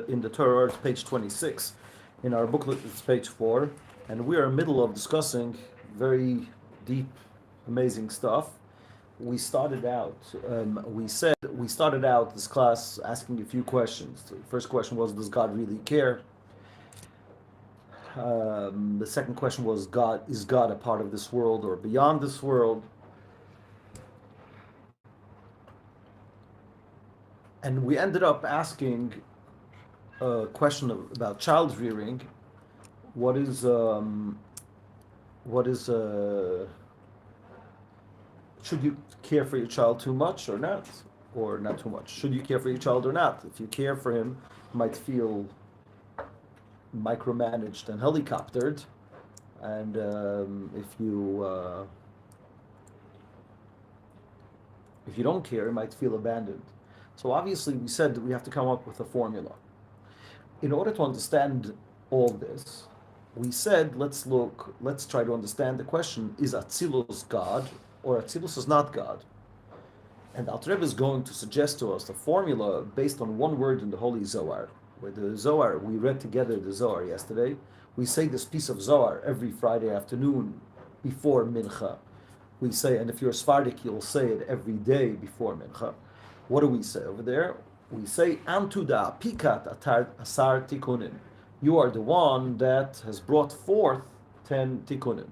in the Torah Ohr, it's page 26. In our booklet, it's page 4. And we are in the middle of discussing very deep, amazing stuff. We started out this class asking a few questions. The first question was, does God really care? The second question was, is God a part of this world or beyond this world? And we ended up asking a question about child rearing. Should you care for your child too much or not too much? Should you care for your child or not? If you care for him, you might feel micromanaged and helicoptered, and if you don't care, you might feel abandoned. So obviously, we said that we have to come up with a formula. In order to understand all this, we said, let's try to understand the question, is Atzilus God or Atzilus is not God? And Alter Rebbe is going to suggest to us the formula based on one word in the Holy Zohar. Where the Zohar, we read together the Zohar yesterday. We say this piece of Zohar every Friday afternoon before Mincha. We say, and if you're a Sephardic, you'll say it every day before Mincha. What do we say over there? We say, Antu da pikat asar tikunim. You are the one that has brought forth 10 tikunim.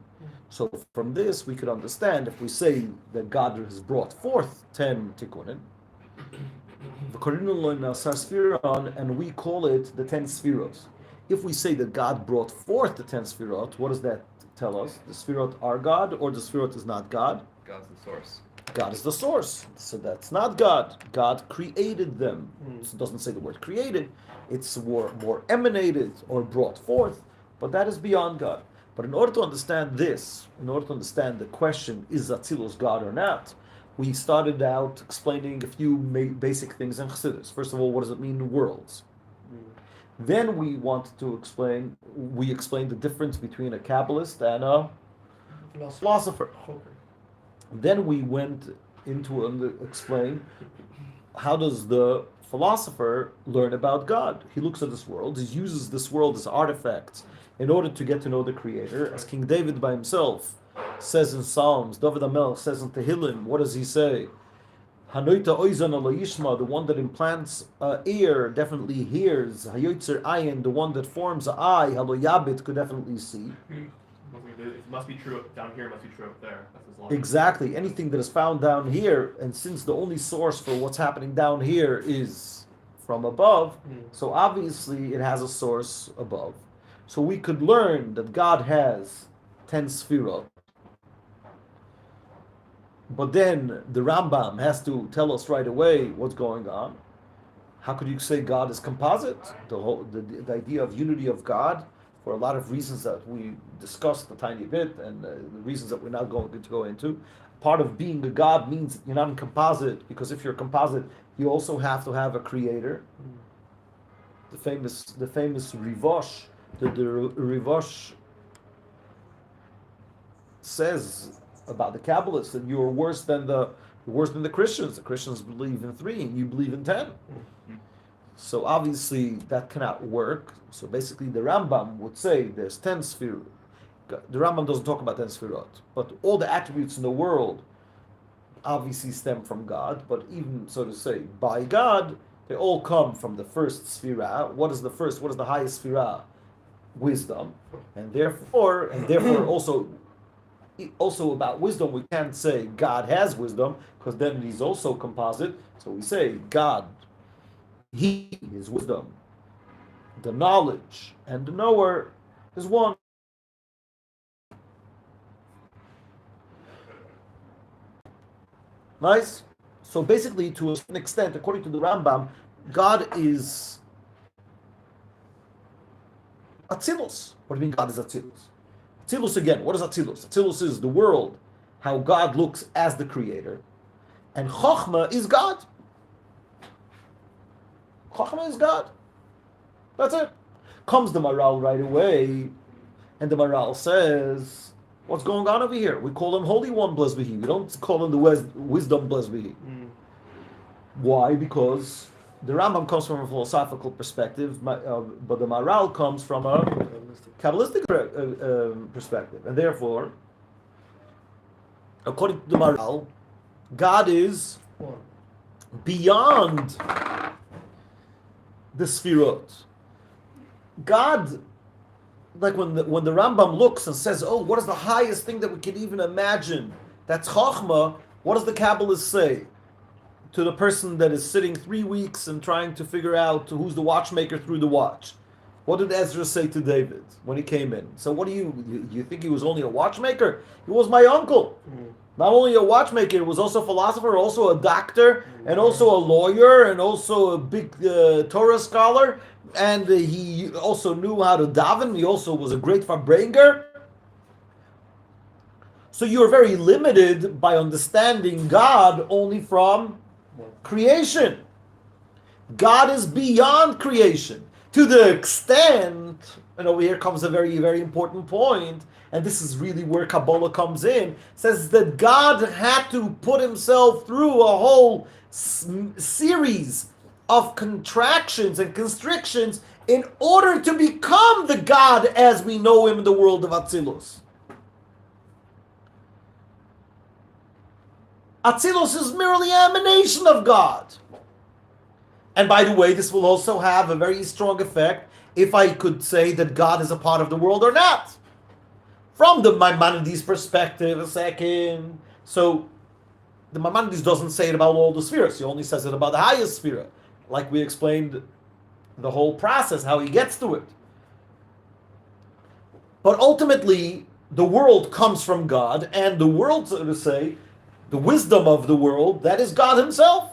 So from this, we could understand if we say that God has brought forth 10 tikunim, and we call it the 10 sfirot. If we say that God brought forth the 10 sfirot, what does that tell us? The sfirot are God, or the sfirot is not God? God's the source. God is the source. So that's not God. God created them. So it doesn't say the word created. It's more emanated or brought forth, but that is beyond God. But in order to understand this, in order to understand the question, is Atzilus God or not, we started out explaining a few basic things in Chassidus. First of all, what does it mean, worlds? Then we wanted to explain the difference between a Kabbalist and a philosopher. Then we went into explain how does the philosopher learn about God. He looks at this world, he uses this world as artifacts in order to get to know the Creator. As King David by himself says in Psalms, David HaMelech says in Tehillim, what does he say? Hanoita oizan ala yishma, the one that implants ear definitely hears. Hayotzer ayin, the one that forms an eye, halo yabit, could definitely see. It must be true down here, it must be true up there. That's his logic. Exactly. Anything that is found down here, and since the only source for what's happening down here is from above, so obviously it has a source above. So we could learn that God has 10 sfirot. But then the Rambam has to tell us right away what's going on. How could you say God is composite? The idea of unity of God, for a lot of reasons that we discussed a tiny bit, and the reasons that we're not going to go into. Part of being a God means you're not in composite, because if you're composite, you also have to have a creator. The famous Rivosh, the Rivosh says about the Kabbalists that you're worse than the Christians. The Christians believe in 3 and you believe in 10. So obviously that cannot work. So basically the Rambam would say there's 10 sfirot. The Rambam doesn't talk about 10 sfirot, but all the attributes in the world obviously stem from God, but even, so to say, by God, they all come from the first sfirah. What is the highest sfirah? Wisdom. And therefore also about wisdom, we can't say God has wisdom, because then he's also composite. So we say God, he is wisdom. The knowledge and the knower is one. Nice? So basically, to a certain extent, according to the Rambam, God is Atzilus. What do you mean God is Atzilus? Atzilus again, what is Atzilus? Atzilus is the world, how God looks as the creator. And Chochmah is God. Chochmah is God. That's it. Comes the Maral right away, and the Maral says, what's going on over here? We call him Holy One, blessed be He. We don't call him the Wisdom, blessed be He. Why? Because the Rambam comes from a philosophical perspective, but the Maharal comes from a Kabbalistic perspective. And therefore, according to the Maharal, God is beyond the Sfirot. God, like when the Rambam looks and says, oh, what is the highest thing that we can even imagine? That's Chachma. What does the Kabbalist say to the person that is sitting 3 weeks and trying to figure out who's the watchmaker through the watch? What did Ezra say to David when he came in? So what do you think he was only a watchmaker? He was my uncle. Not only a watchmaker, he was also a philosopher, also a doctor, and also a lawyer, and also a big Torah scholar. And he also knew how to daven. He also was a great Farbrenger. So you're very limited by understanding God only from creation. God is beyond creation. To the extent, and over here comes a very, very important point, and this is really where Kabbalah comes in, says that God had to put himself through a whole series of contractions and constrictions in order to become the God as we know him in the world of Atzilus. Atzilus is merely an emanation of God. And by the way, this will also have a very strong effect if I could say that God is a part of the world or not. From the Maimonides perspective, a second. So, the Maimonides doesn't say it about all the spheres. He only says it about the highest sphere. Like we explained the whole process, how he gets to it. But ultimately, the world comes from God, and the world, so to say, the wisdom of the world, that is God himself.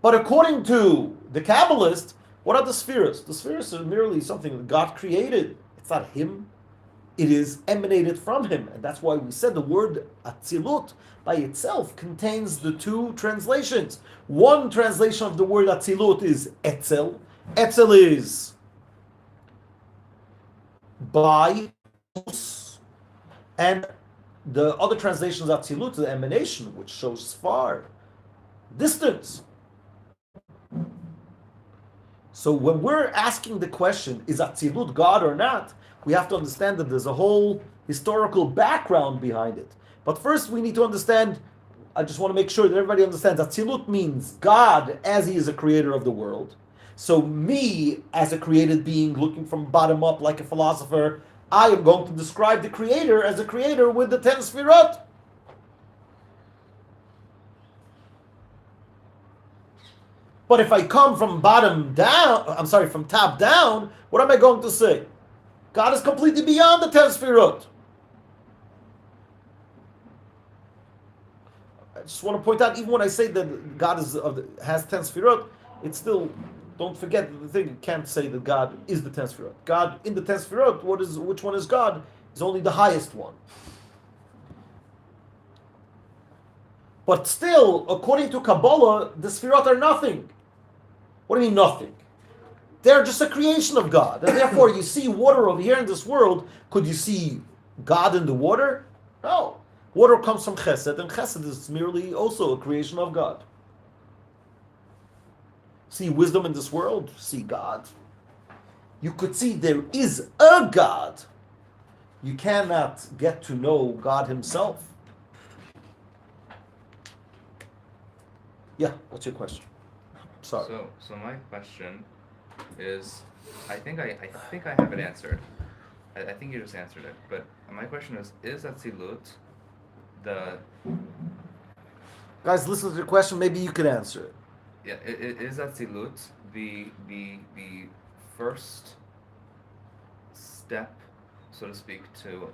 But according to the Kabbalist, what are the spheres? The spheres are merely something that God created. It's not him. It is emanated from him. And that's why we said the word Atzilut by itself contains the two translations. One translation of the word Atzilut is Etzel. Etzel is by, and the other translation is Atzilut, the emanation, which shows far, distance. So when we're asking the question, is Atzilut God or not, we have to understand that there's a whole historical background behind it. But first we need to understand, I just want to make sure that everybody understands, Atzilut means God as he is a creator of the world. So me, as a created being, looking from bottom up like a philosopher, I am going to describe the creator as a creator with the 10 Sfirot. But if I come from from top down, what am I going to say? God is completely beyond the 10 Sfirot. I just want to point out, even when I say that God has 10 Sfirot, it's still, don't forget the thing, you can't say that God is the 10 Sfirot. God in the 10 Sfirot, which one is God, is only the highest one. But still, according to Kabbalah, the Sfirot are nothing. What do you mean nothing? They're just a creation of God. And therefore, you see water over here in this world. Could you see God in the water? No. Water comes from Chesed, and Chesed is merely also a creation of God. See wisdom in this world? See God? You could see there is a God. You cannot get to know God himself. Yeah, what's your question? Sorry. So my question is, I think I have it answered. I think you just answered it. But my question is Atzilut the... Guys, listen to the question. Maybe you could answer it. Yeah, is Atzilut the first step, so to speak, to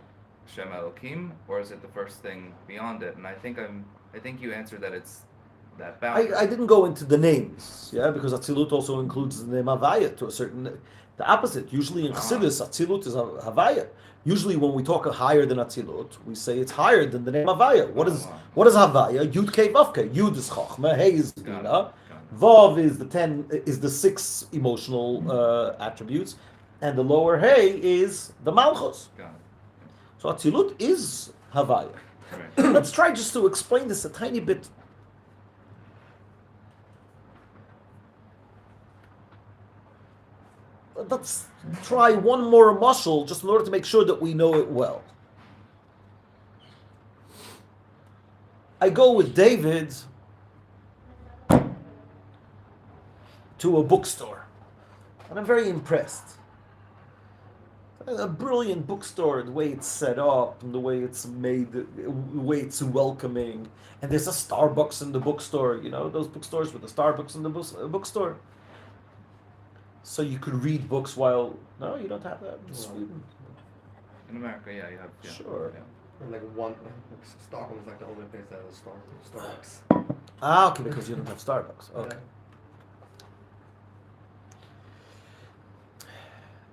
Shem Elohim, or is it the first thing beyond it? And I think you answered that it's that boundary. I didn't go into the names, because Atzilut also includes the name Havaya to a certain... The opposite. Usually in Chassidus, Atzilut is Havaya. Usually when we talk higher than Atzilut, we say it's higher than the name Havaya. What is Havaya? Yud Kei Vav Kei. Yud is Chochmah, Hey is Bina, Vav is the 6 emotional attributes, and the lower Hey is the Malchus. So Atzilut is Havaya. Right. Let's try just to explain this a tiny bit. let's try one more muscle just in order to make sure that we know it well. I go with David to a bookstore, and I'm very impressed. A brilliant bookstore, the way it's set up, and the way it's made, the way it's welcoming. And there's a Starbucks in the bookstore, you know, those bookstores with the Starbucks in the bookstore. So you could read books while, no, you don't have that in Sweden. In America, yeah, you have. Yeah, Sure. Yeah. And like Stockholm's like the only place that has Starbucks. Ah, okay, because you don't have Starbucks. Okay. Yeah.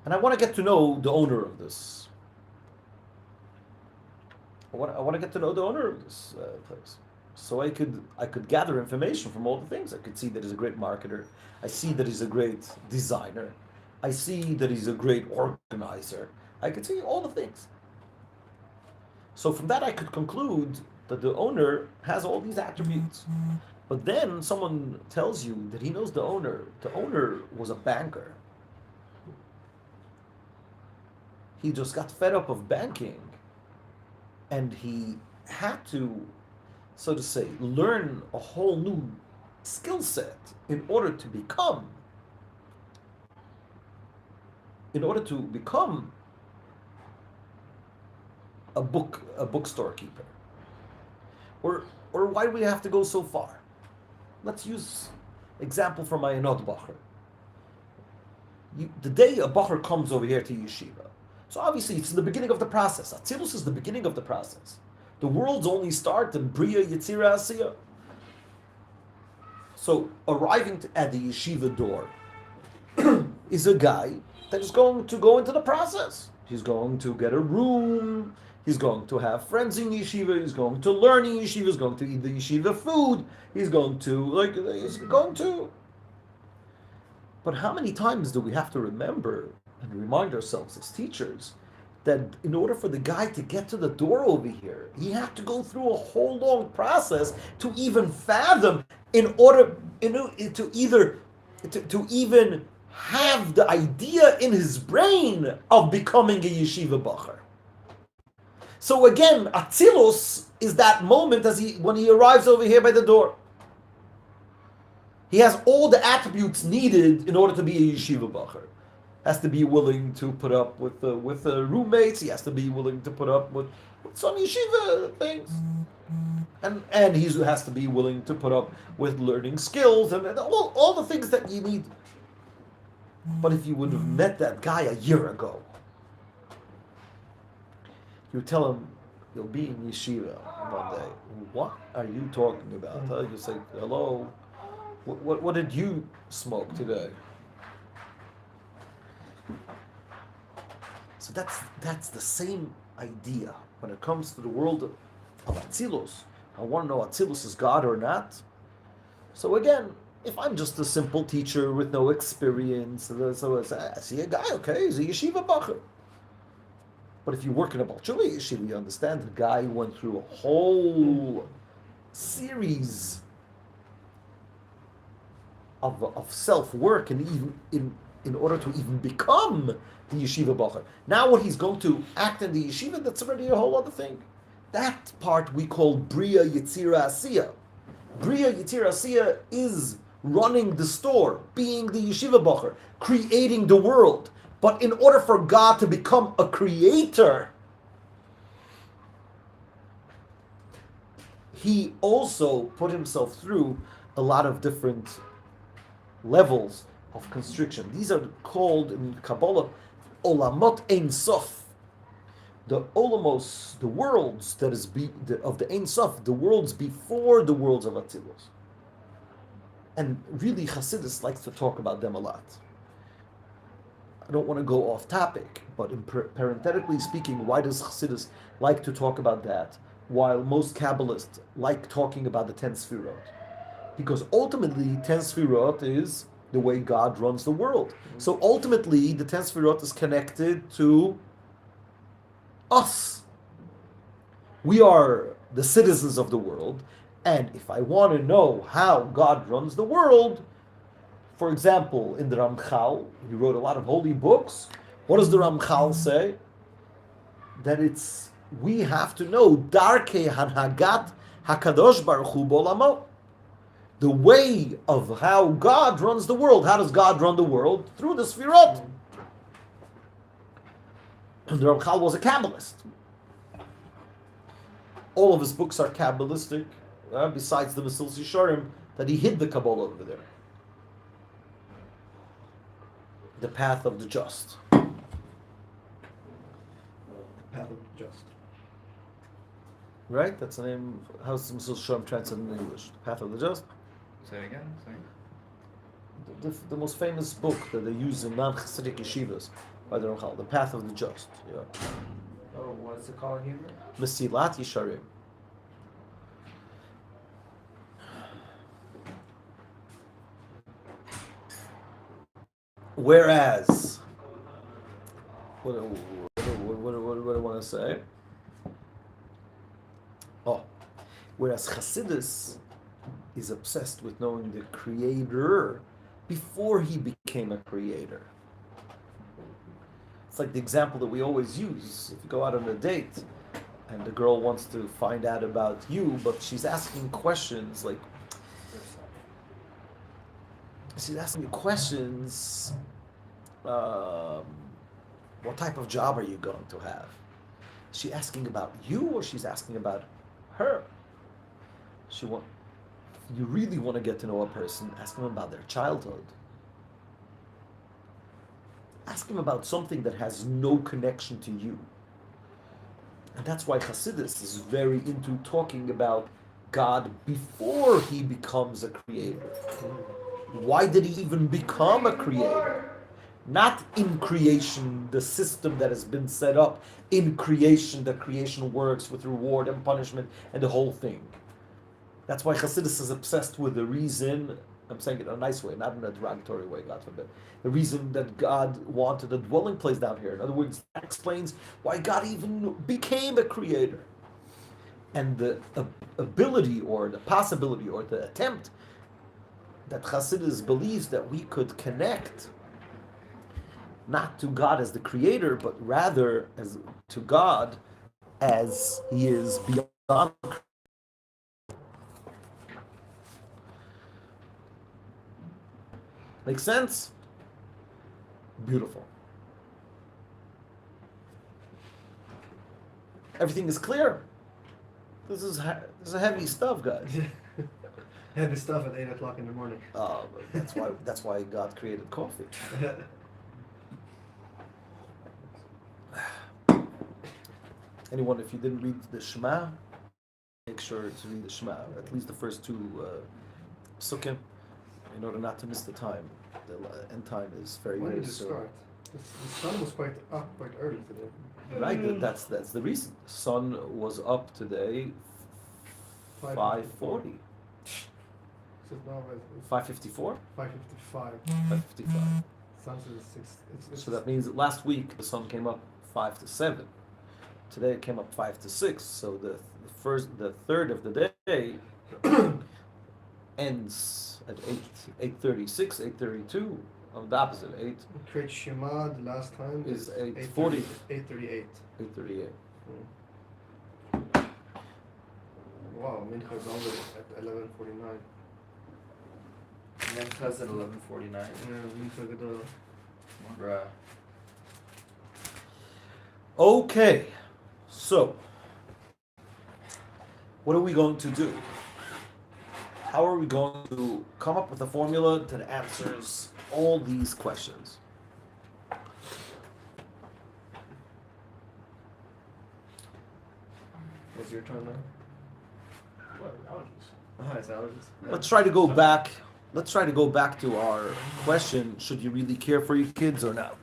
And I want to get to know the owner of this. I want to get to know the owner of this place, so I could gather information from all the things. I could see that he's a great marketer. I see that he's a great designer. I see that he's a great organizer. I could see all the things. So from that, I could conclude that the owner has all these attributes. But then someone tells you that he knows the owner. The owner was a banker. He just got fed up of banking, and he had to, so to say, learn a whole new skill set in order to become a bookstore keeper. Or why do we have to go so far? Let's use example from Mayanot Bacher. The day a Bacher comes over here to yeshiva, so obviously it's the beginning of the process. Atzilus is the beginning of the process. The worlds only start in Bria, Yetzira, Asiya. So arriving at the yeshiva door is a guy that is going to go into the process. He's going to get a room. He's going to have friends in yeshiva. He's going to learn in yeshiva. He's going to eat the yeshiva food. He's going to. But how many times do we have to remember and remind ourselves as teachers that in order for the guy to get to the door over here, he had to go through a whole long process to even fathom, in order to even have the idea in his brain of becoming a yeshiva bacher. So again, Atzilus is that moment when he arrives over here by the door. He has all the attributes needed in order to be a yeshiva bacher. Has to be willing to put up with roommates. He has to be willing to put up with some yeshiva things, and he has to be willing to put up with learning skills and all the things that you need. But if you would have met that guy a year ago, you tell him you'll be in yeshiva one day. What are you talking about? You say, hello, what did you smoke today? So that's the same idea when it comes to the world of Atzilus. I want to know Atzilus is God or not. So again, if I'm just a simple teacher with no experience, so I see a guy, okay, he's a yeshiva bacher. But if you work in a Balchuli yeshiva, you understand the guy went through a whole series of self-work and even in order to even become the yeshiva bacher. Now when he's going to act in the yeshiva, that's already a whole other thing. That part we call Bria Yetzira Asiya. Bria Yetzira Asiya is running the store, being the yeshiva bacher, creating the world. But in order for God to become a creator, he also put himself through a lot of different levels of constriction. These are called in Kabbalah Olamot Ein Sof. The Olamos, the worlds that is of the Ein Sof, the worlds before the worlds of Atzilus. And really Chassidus likes to talk about them a lot. I don't want to go off topic, but parenthetically speaking, why does Chassidus like to talk about that, while most Kabbalists like talking about the 10 Sfirot? Because ultimately, 10 Sfirot is the way God runs the world. So ultimately, the 10 Sfirot is connected to us. We are the citizens of the world, and if I want to know how God runs the world, For example, in the Ramchal, he wrote a lot of holy books. What does the Ramchal say? That we have to know Darkei Hanhagat Hakadosh Baruch Hu Bolamo. The way of how God runs the world. How does God run the world? Through the Sfirot. And the Ramchal was a Kabbalist. All of his books are Kabbalistic, besides the Mesilas Yesharim, that he hid the Kabbalah over there. The path of the just. Path of the just. Right? That's the name. How's the Mesilas Yesharim translated in English? The path of the just. Say it again. The most famous book that they use in non-Chassidic yeshivas by the Ramchal, The Path of the Just. Yeah. Oh, what's it called in Hebrew? Mesilat Yesharim. Whereas, what do I want to say? Whereas Chassidus is obsessed with knowing the Creator before he became a creator. It's like the example that we always use. If you go out on a date and the girl wants to find out about you, but she's asking questions like, what type of job are you going to have? Is she asking about you or she's asking about her? You really want to get to know a person, ask them about their childhood. Ask them about something that has no connection to you. And that's why Chassidus is very into talking about God before he becomes a creator. Why did he even become a creator? Not in creation, the system that has been set up in creation, that creation works with reward and punishment and the whole thing. That's why Chassidus is obsessed with the reason, I'm saying it in a nice way, not in a derogatory way, God forbid, the reason that God wanted a dwelling place down here. In other words, that explains why God even became a creator. And the ability or the possibility or the attempt that Chassidus believes that we could connect not to God as the creator, but rather as to God as he is beyond. Make sense? Beautiful. Everything is clear. This is heavy stuff, guys. Heavy stuff at 8 o'clock in the morning. That's why God created coffee. Anyone, if you didn't read the Shema, make sure to read the Shema, at least the first two psukim, in order not to miss the time. The end time is very When good. did it start? The sun was quite early today. Right, that's the reason. The sun was up today, 5:40. So now it's 5:54? 5:55. 5:55. Sunset is 6. So that means that last week the sun came up 5 to 7. Today it came up 5 to 6. So the third of the day ends at 8:36, 8:32. On the opposite, 8. Create Shema the last time is 8:40. 8:38. 8:38. Wow, Mincha is already at 11:49. Mincha's at 11:49. Yeah, Mincha Gadol. Bruh. Okay, so what are we going to do? How are we going to come up with a formula that answers all these questions? What's your turn now? What, allergies? Ah, it's allergies. Let's try to go back. Let's try to go back to our question: should you really care for your kids or not?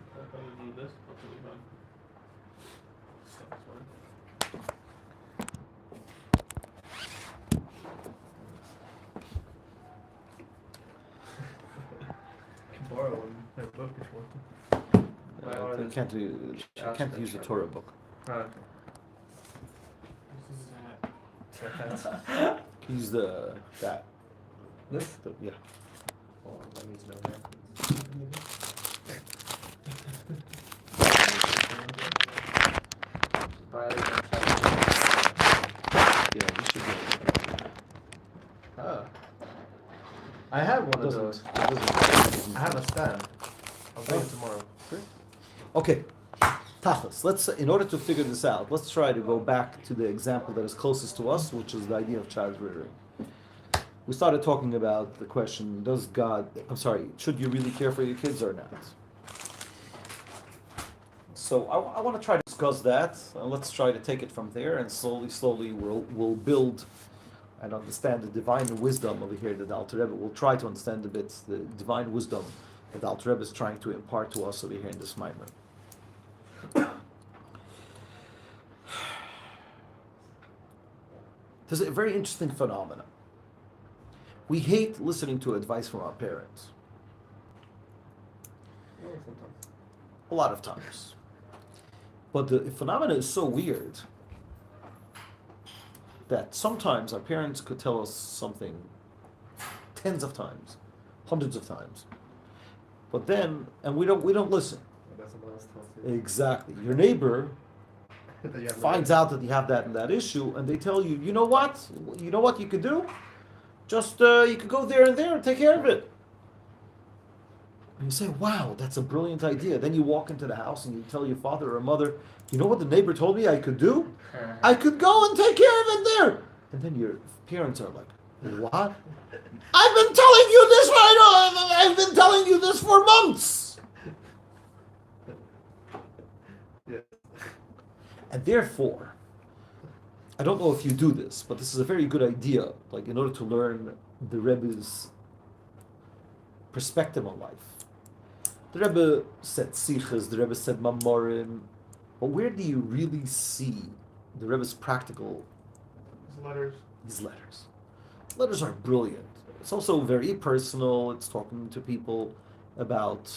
I need this. Hopefully not. That's fine. I can borrow my book if you want. You can't use the Torah book. Ah, This is Use that. This? Yeah. Oh, that means no hand. Yeah, we should go. Ah. I have one of Doesn't- those. it doesn't- I have a stand. I'll bring it tomorrow. Okay, Tachlis, in order to figure this out, let's try to go back to the example that is closest to us, which is the idea of child rearing. We started talking about the question, should you really care for your kids or not? So I want to try to discuss that, and let's try to take it from there, and slowly we'll build and understand the divine wisdom over here that the Alter Rebbe will try to understand a bit the divine wisdom that the Alter Rebbe is trying to impart to us over here in this Maimer. There's a very interesting phenomenon. We hate listening to advice from our parents. A lot of times. But the phenomenon is so weird that sometimes our parents could tell us something tens of times, hundreds of times. But then, and we don't listen. That's the last one. Exactly. Your neighbor finds out that you have that and that issue, and they tell you, you know what you could do? Just you could go there and take care of it. And you say, wow, that's a brilliant idea. Then you walk into the house and you tell your father or mother, you know what the neighbor told me I could do? I could go and take care of it there. And then your parents are like, what? I've been telling you this I've been telling you this for months. Yes. And therefore, I don't know if you do this, but this is a very good idea, like in order to learn the Rebbe's perspective on life. The Rebbe said sichas, the Rebbe said mamorim, but where do you really see the Rebbe's practical? His letters. These letters. Letters are brilliant. It's also very personal. It's talking to people about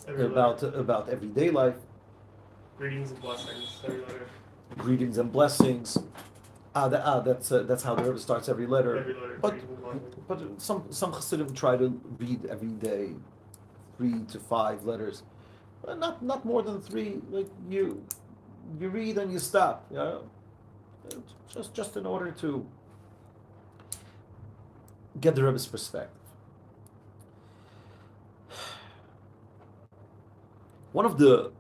everyday life. Greetings and blessings. Every letter. Greetings and blessings. That's how the Rebbe starts every letter. Every letter. But Greetings and blessings. but some Chassidim try to read every day 3 to 5 letters, not more than 3. Like you read and you stop. Yeah, just in order to get the Rebbe's perspective. One of the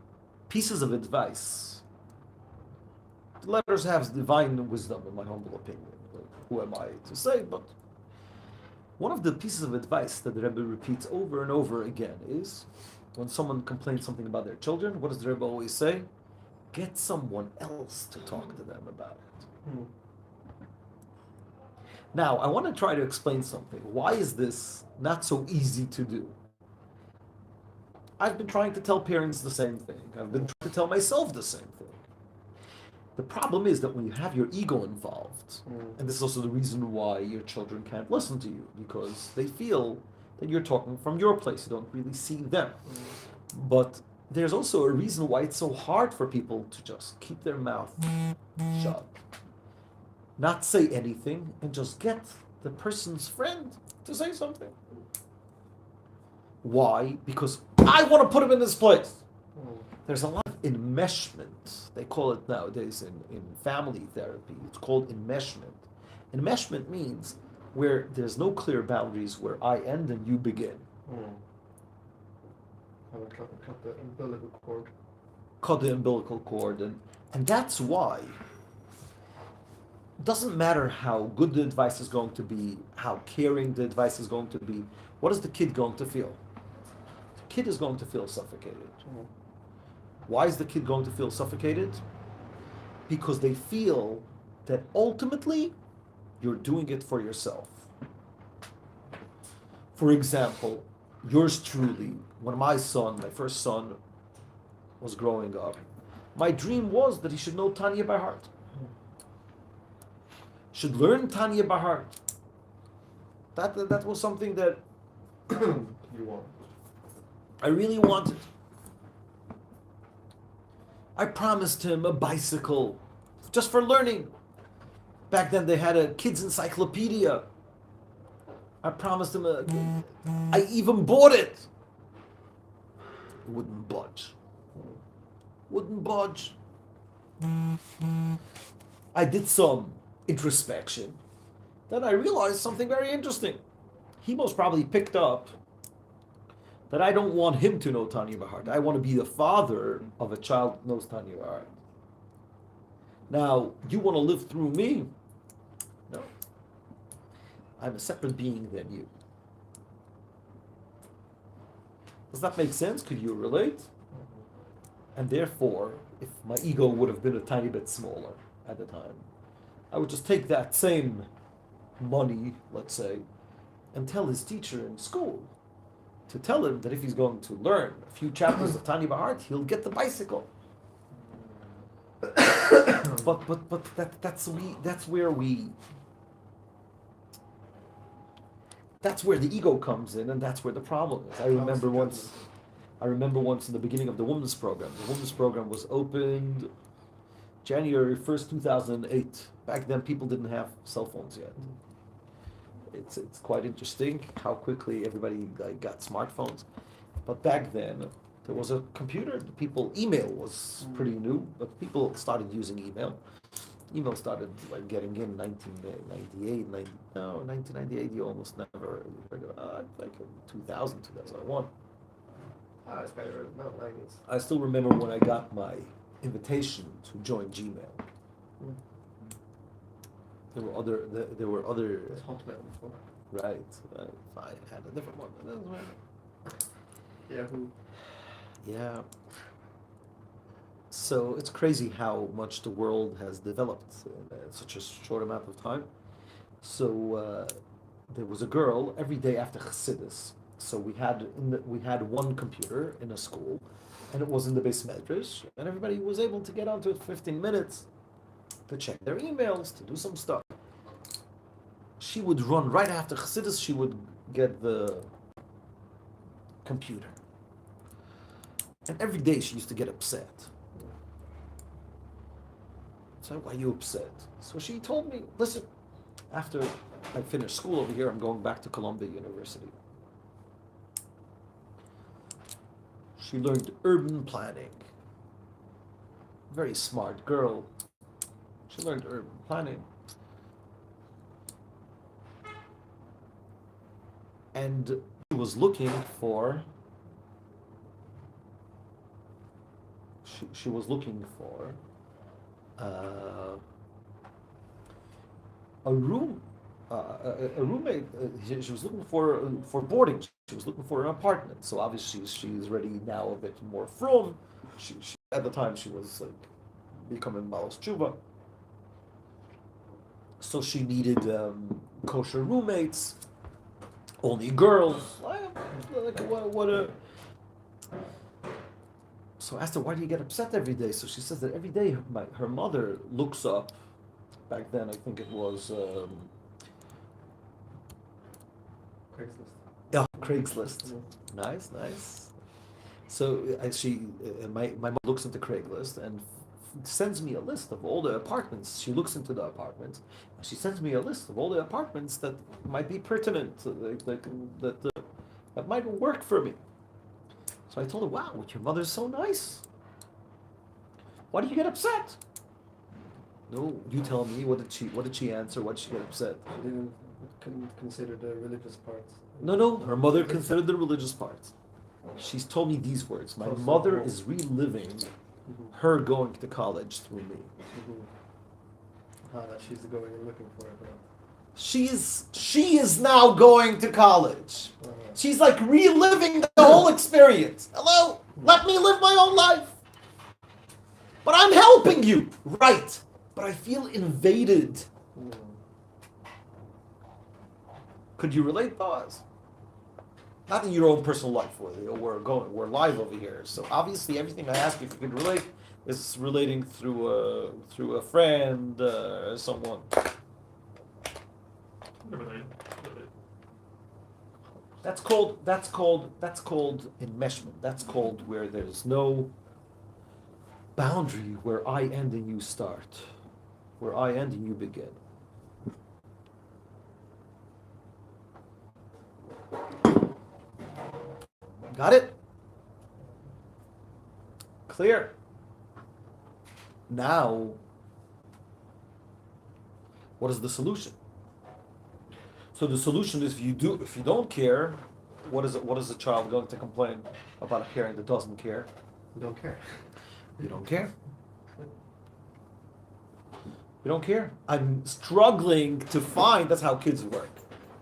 pieces of advice. The letters have divine wisdom, in my humble opinion. Who am I to say? But one of the pieces of advice that the Rebbe repeats over and over again is when someone complains something about their children, what does the Rebbe always say? Get someone else to talk to them about it. Now, I want to try to explain something. Why is this not so easy to do? I've been trying to tell parents the same thing. I've been trying to tell myself the same thing. The problem is that when you have your ego involved, and this is also the reason why your children can't listen to you, because they feel that you're talking from your place. You don't really see them. But there's also a reason why it's so hard for people to just keep their mouth shut, not say anything, and just get the person's friend to say something. Why? Because I want to put him in this place. There's a lot of enmeshment. They call it nowadays in family therapy. It's called enmeshment. Enmeshment means where there's no clear boundaries, where I end and you begin. Cut the umbilical cord. Cut the umbilical cord. And that's why it doesn't matter how good the advice is going to be, how caring the advice is going to be, what is the kid going to feel? The kid is going to feel suffocated. Why is the kid going to feel suffocated? Because they feel that ultimately you're doing it for yourself. For example, yours truly, when my first son, was growing up, my dream was that he should know Tanya by heart. Should learn Tanya by heart. That was something that You want. I really wanted. I promised him a bicycle just for learning. Back then they had a kids encyclopedia. I promised him I even bought it. Wouldn't budge. Wouldn't budge. I did some introspection. Then I realized something very interesting. He most probably picked up that I don't want him to know Tanya Bahart. I want to be the father of a child that knows Tanya Bahart. Now, you want to live through me? No. I'm a separate being than you. Does that make sense? Could you relate? And therefore, if my ego would have been a tiny bit smaller at the time, I would just take that same money, let's say, and tell his teacher in school to tell him that if he's going to learn a few chapters of Tanya Bahart, he'll get the bicycle. but that's where the ego comes in, and that's where the problem is. I remember once in the beginning of the women's program. The women's program was opened January 1st, 2008. Back then, people didn't have cell phones yet. It's quite interesting how quickly everybody got smartphones. But back then, there was a computer. Email was pretty new, but people started using email. Email started getting in 1998. You almost never heard of like 2000, 2001. It's better. No, 90s. I still remember when I got my invitation to join Gmail. There were other. It's Hotmail before. Right. I had a different one. Yahoo. Yeah. So it's crazy how much the world has developed in such a short amount of time. So there was a girl every day after Chassidus. So we had one computer in a school, and it was in the base medrash, and everybody was able to get onto it 15 minutes to check their emails, to do some stuff. She would run right after Chassidus. She would get the computer, and every day she used to get upset. So why are you upset? So she told me, listen, after I finish school over here, I'm going back to Columbia University. She learned urban planning. Very smart girl. She learned urban planning. And she was looking for she was looking for a room, a roommate. She was looking for boarding. She was looking for an apartment. So obviously she's ready now a bit more from. She at the time she was like becoming Balas Tshuva. So she needed kosher roommates, only girls. So I asked her, why do you get upset every day? So she says that every day her mother looks up. Back then, I think it was Craigslist. Yeah, Craigslist. Nice. So my mom looks into Craigslist and sends me a list of all the apartments. She looks into the apartments. And she sends me a list of all the apartments that might be pertinent, that might work for me. So I told her, wow, your mother's so nice. Why do you get upset? No, you tell me. What did she answer? Why did she get upset? She didn't consider the religious parts. No, her mother considered the religious parts. She's told me these words. My mother is reliving her going to college through me. That she's going and looking for it. She is now going to college. She's like reliving the whole experience. Hello? Let me live my own life. But I'm helping you. Right. But I feel invaded. Could you relate, Boaz? Not in your own personal life. We're live over here. So obviously everything I ask you if you could relate is relating through a friend, someone. That's called enmeshment. That's called where there's no boundary, where I end and you start, where I end and you begin. Got it? Clear? Now, what is the solution? So the solution is if you don't care, what is the child going to complain about a parent that doesn't care? We don't care. You don't care. You don't care. I'm struggling to find, that's how kids work.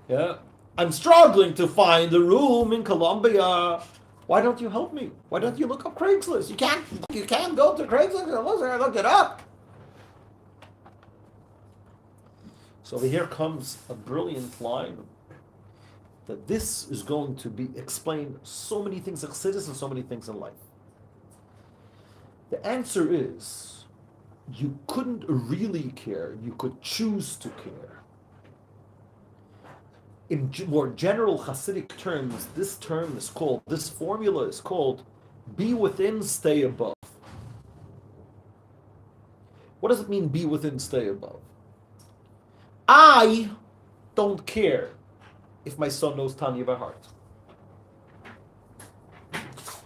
Yeah. I'm struggling to find a room in Colombia. Why don't you help me? Why don't you look up Craigslist? You can't go to Craigslist and look it up. So here comes a brilliant line that this is going to be explain so many things in Chassidus and so many things in life. The answer is you couldn't really care. You could choose to care. In more general Hasidic terms, this formula is called be within, stay above. What does it mean, be within, stay above? I don't care if my son knows Tanya by heart.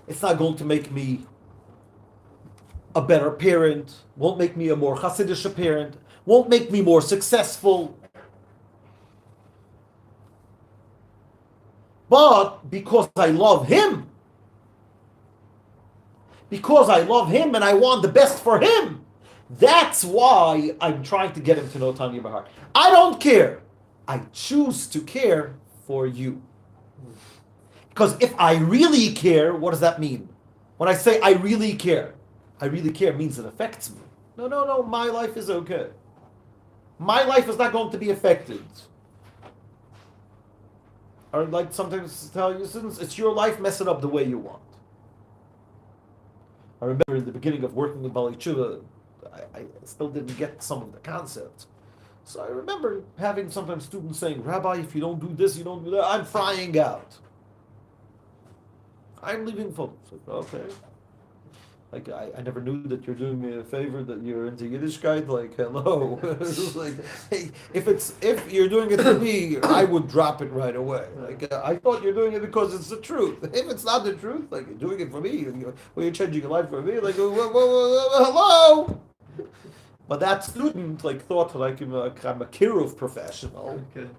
It's not going to make me a better parent, won't make me a more Chassidish parent, won't make me more successful. But because I love him and I want the best for him, that's why I'm trying to get him to know Tanya by heart. I don't care. I choose to care for you. Because if I really care, what does that mean? When I say I really care means it affects me. No, my life is okay. My life is not going to be affected. Or like sometimes tell you, students, it's your life, mess it up the way you want. I remember in the beginning of working with Bali Tshuva, I still didn't get some of the concepts. So I remember having sometimes students saying, Rabbi, if you don't do this, you don't do that, I'm frying out. I'm leaving focus. Like, okay. Like, I never knew that you're doing me a favor, that you're into Yiddishkeit. Like, hello. Like, hey, if you're doing it for me, I would drop it right away. Like, I thought you're doing it because it's the truth. If it's not the truth, like, you're doing it for me, you're changing your life for me, like, hello. But that student, like, thought like I'm a Kiruv professional. Okay.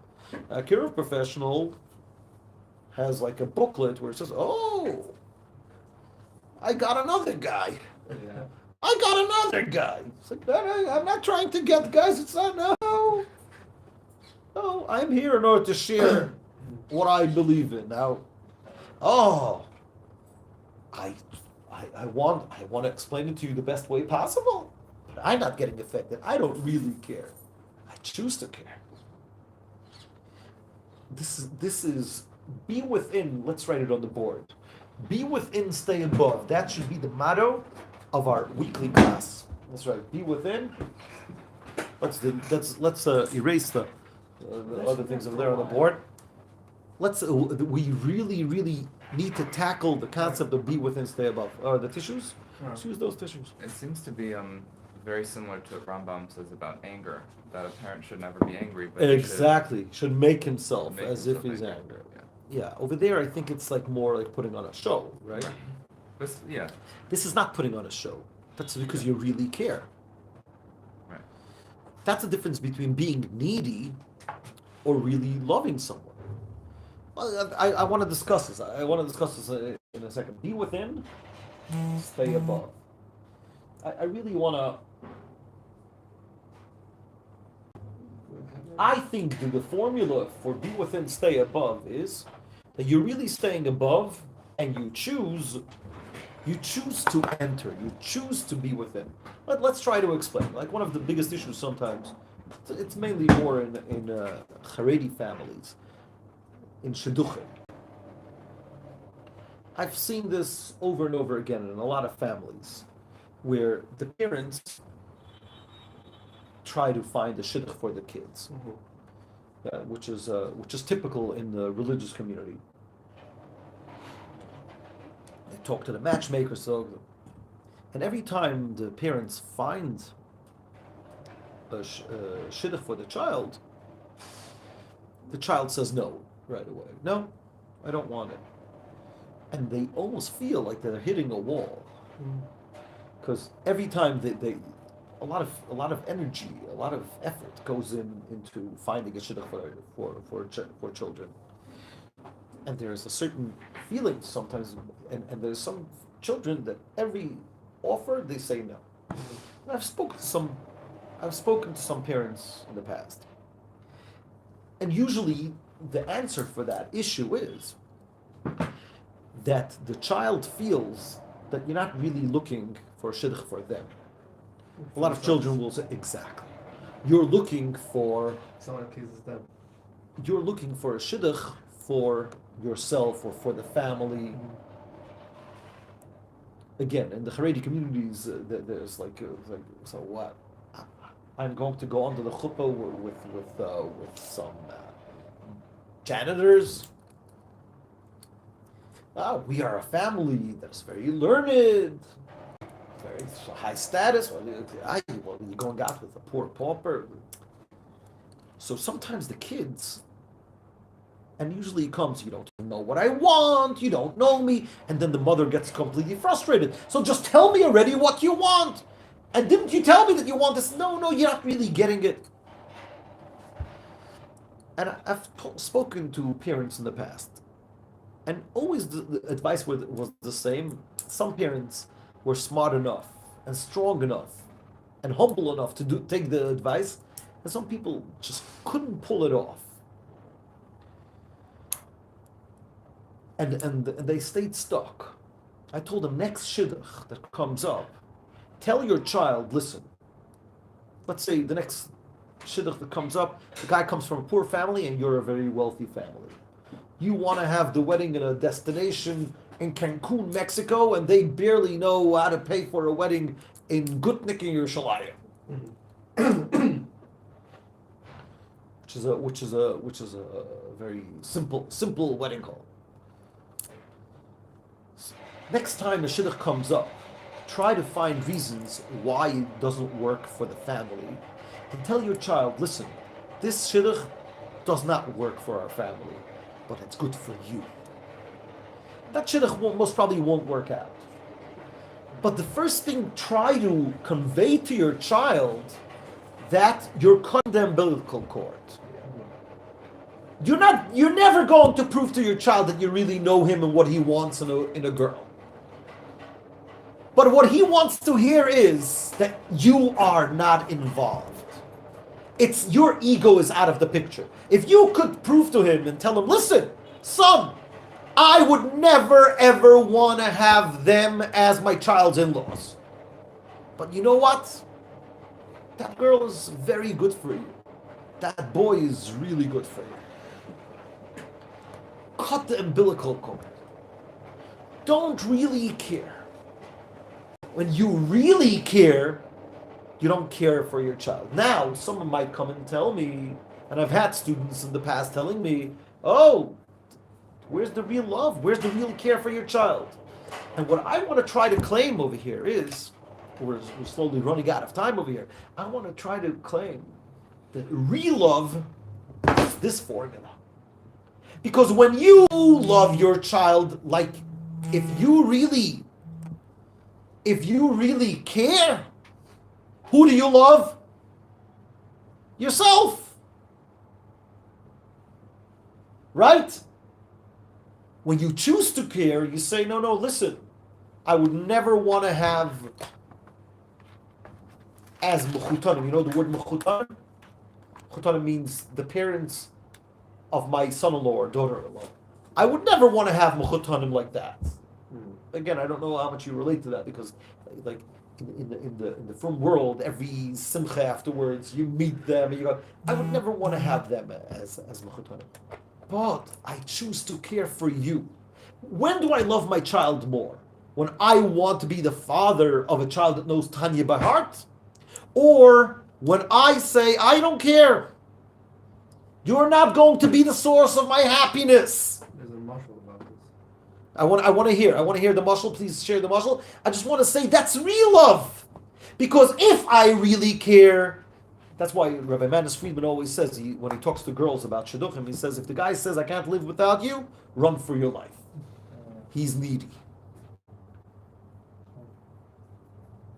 A Kiruv professional has like a booklet where it says, "Oh, I got another guy. Yeah. I got another guy." It's like, no, I'm not trying to get guys. It's not, no. No, I'm here in order to share what I believe in. Now, I want to explain it to you the best way possible. But I'm not getting affected. I don't really care. I choose to care. This is be within. Let's write it on the board. Be within, stay above. That should be the motto of our weekly class. That's right. Be within. Let's erase the other things over there on the board. We really need to tackle the concept of be within, stay above. The tissues. Let's use those tissues. It seems to be very similar to what Rambam says about anger. That a parent should never be angry, but Exactly. Should make himself make as himself if he's angry. angry. Yeah. Over there, I think it's like more like putting on a show, right? Yeah. This is not putting on a show. That's because you really care. Right. That's the difference between being needy or really loving someone. Well, I want to discuss this. I want to discuss this in a second. Be within, stay above. I really want to. I think that the formula for be within, stay above is that you're really staying above and you choose to enter, you choose to be within. Let's try to explain. Like one of the biggest issues sometimes, it's mainly more in Haredi families, in Shidduchim. I've seen this over and over again in a lot of families where the parents try to find a shidduch for the kids, which is typical in the religious community. They talk to the matchmaker, and every time the parents find a shidduch for the child says no right away. No, I don't want it. and they almost feel like they're hitting a wall, Mm. because every time they a lot of energy, a lot of effort goes into finding a shidduch for children, and there's a certain feeling sometimes, and there's some children that every offer they say no. And I've spoken to some parents in the past, and usually the answer for that issue is that the child feels that you're not really looking for a shidduch for them. A lot of children will say, exactly. You're looking for Someone that pleases them. You're looking for a shidduch for yourself or for the family. Again, in the Haredi communities, there's like so what? I'm going to go onto the chuppah with some janitors. We are a family that's very learned, very high status. Well, you're going out with a poor pauper. So sometimes the kids, and usually it comes, you don't know what I want, you don't know me, and then the mother gets completely frustrated. So just tell me already what you want. And didn't you tell me that you want this? No, you're not really getting it. And I've spoken to parents in the past, and always the advice was the same. Some parents were smart enough and strong enough and humble enough to take the advice, and some people just couldn't pull it off. And they stayed stuck. I told them, next shidduch that comes up, tell your child, listen, let's say the next shidduch that comes up, the guy comes from a poor family and you're a very wealthy family. You want to have the wedding in a destination in Cancun, Mexico, and they barely know how to pay for a wedding in Gutnik in Yerushalayim. which is a very simple wedding hall. Next time a shidduch comes up, try to find reasons why it doesn't work for the family, and tell your child, listen, this shidduch does not work for our family, but it's good for you. That shidduch most probably won't work out. But the first thing, try to convey to your child that you're cutting the umbilical cord. You're never going to prove to your child that you really know him and what he wants in a girl. But what he wants to hear is that you are not involved. It's your ego is out of the picture. If you could prove to him and tell him, listen, son, I would never ever want to have them as my child's in-laws. But you know what? That girl is very good for you. That boy is really good for you. Cut the umbilical cord. Don't really care. When you really care, you don't care for your child. Now, someone might come and tell me, and I've had students in the past telling me, oh, where's the real love? Where's the real care for your child? And what I want to try to claim over here is, we're slowly running out of time over here, I want to try to claim that real love is this formula. Because when you love your child, like if you really care, who do you love? Yourself. Right? When you choose to care, you say, no, listen, I would never want to have as mechutanim. You know the word mechutanim? Mechutanim means the parents of my son-in-law or daughter-in-law. I would never want to have mechutanim like that. Again, I don't know how much you relate to that, because like in the frum world, every simcha afterwards, you meet them and you go, I would never want to have them as mechutanim. But I choose to care for you. When do I love my child more? When I want to be the father of a child that knows Tanya by heart? Or when I say, I don't care. You're not going to be the source of my happiness. There's a mashal about this. I want to hear the mashal. Please share the mashal. I just want to say that's real love. Because if I really care, that's why Rabbi Manis Friedman always says, when he talks to girls about shidduchim, he says, if the guy says, I can't live without you, run for your life. he's needy.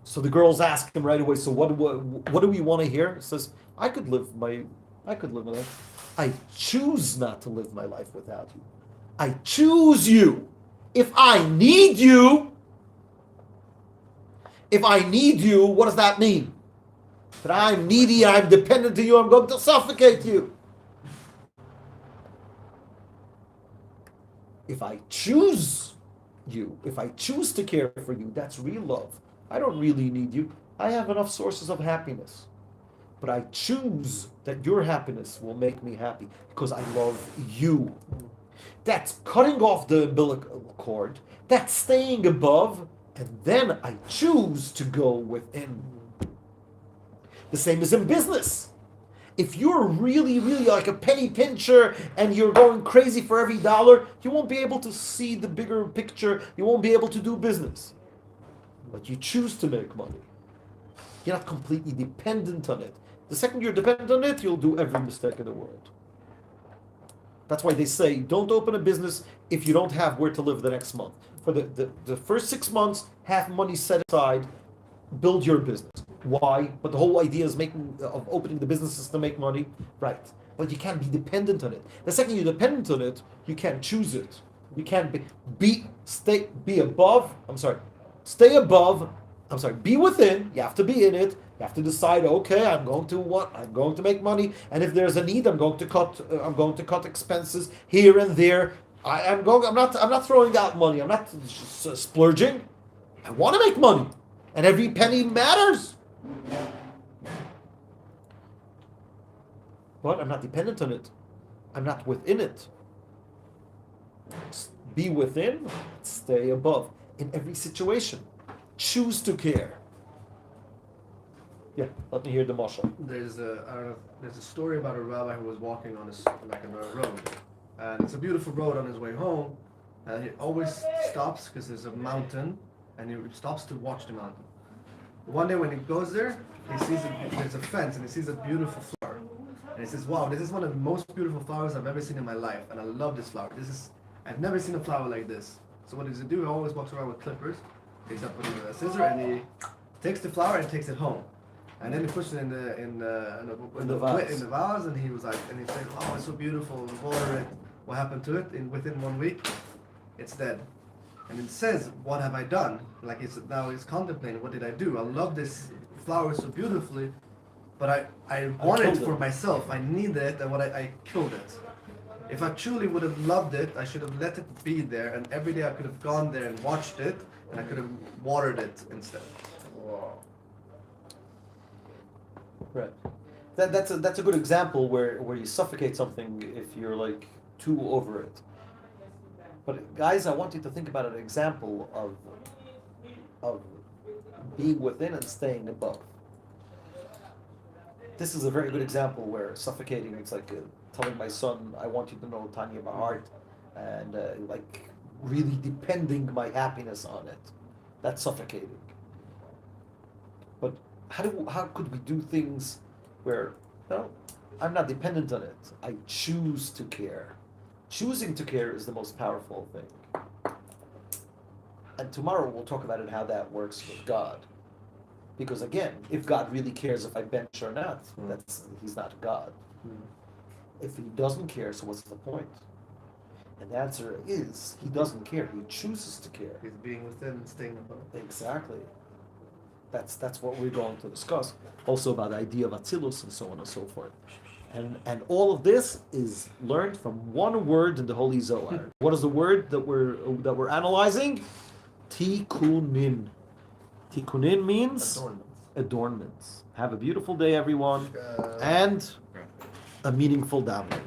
So the girls ask him right away, so what do we want to hear? He says, I could live my life. I choose not to live my life without you. I choose you. If I need you, what does that mean? That I'm needy, I'm dependent to you, I'm going to suffocate you. If I choose you, if I choose to care for you, that's real love. I don't really need you. I have enough sources of happiness. But I choose that your happiness will make me happy because I love you. That's cutting off the umbilical cord. That's staying above. And then I choose to go within. The same as in business. If you're really, really like a penny pincher and you're going crazy for every dollar, you won't be able to see the bigger picture. You won't be able to do business. But you choose to make money. You're not completely dependent on it. The second you're dependent on it, you'll do every mistake in the world. That's why they say, don't open a business if you don't have where to live the next month. For the first 6 months, have money set aside, build your business. Why? But the whole idea is of opening the businesses to make money. Right. But you can't be dependent on it. The second you're dependent on it, you can't choose it. You can't be within. You have to be in it. You have to decide, okay, I'm going to make money, and if there's a need, I'm going to cut expenses here and there. I'm not throwing out money. I'm not splurging. I want to make money, and every penny matters. But I'm not dependent on it. I'm not within it. Be within, stay above. In every situation, choose to care. Yeah, let me hear the mashal. There's a story about a rabbi who was walking on a road, and it's a beautiful road on his way home, and he always stops because there's a mountain, and he stops to watch the mountain. One day when he goes there, he sees there's a fence, and he sees a beautiful flower, and he says, "Wow, this is one of the most beautiful flowers I've ever seen in my life, and I love this flower. I've never seen a flower like this." So what does he do? He always walks around with clippers, takes up a scissor, and he takes the flower and takes it home. And then he pushed it in the vase, and he was like, and he said, "Oh, it's so beautiful. Water it. What happened to it? Within 1 week, it's dead." And it says, "What have I done?" Like he's contemplating, what did I do? I love this flower so beautifully, but I want it for myself. I need it, and I killed it. If I truly would have loved it, I should have let it be there, and every day I could have gone there and watched it, and I could have watered it instead. Wow. Right. That's a good example where you suffocate something if you're like too over it. But guys, I want you to think about an example of being within and staying above. This is a very good example where suffocating, it's like telling my son, I want you to know Tanya by heart, and like really depending my happiness on it. That's suffocating. But how could we do things where, I'm not dependent on it. I choose to care. Choosing to care is the most powerful thing. And tomorrow we'll talk about it, how that works with God. Because again, if God really cares if I bench or not, he's not God. If he doesn't care, so what's the point? And the answer is, he doesn't care. He chooses to care. He's being within and staying above. Exactly. That's what we're going to discuss. Also about the idea of Atzilus and so on and so forth. And all of this is learned from one word in the Holy Zohar. What is the word that we're analyzing? Tikkunin. Tikkunin means adornments. Have a beautiful day, everyone, and a meaningful davening.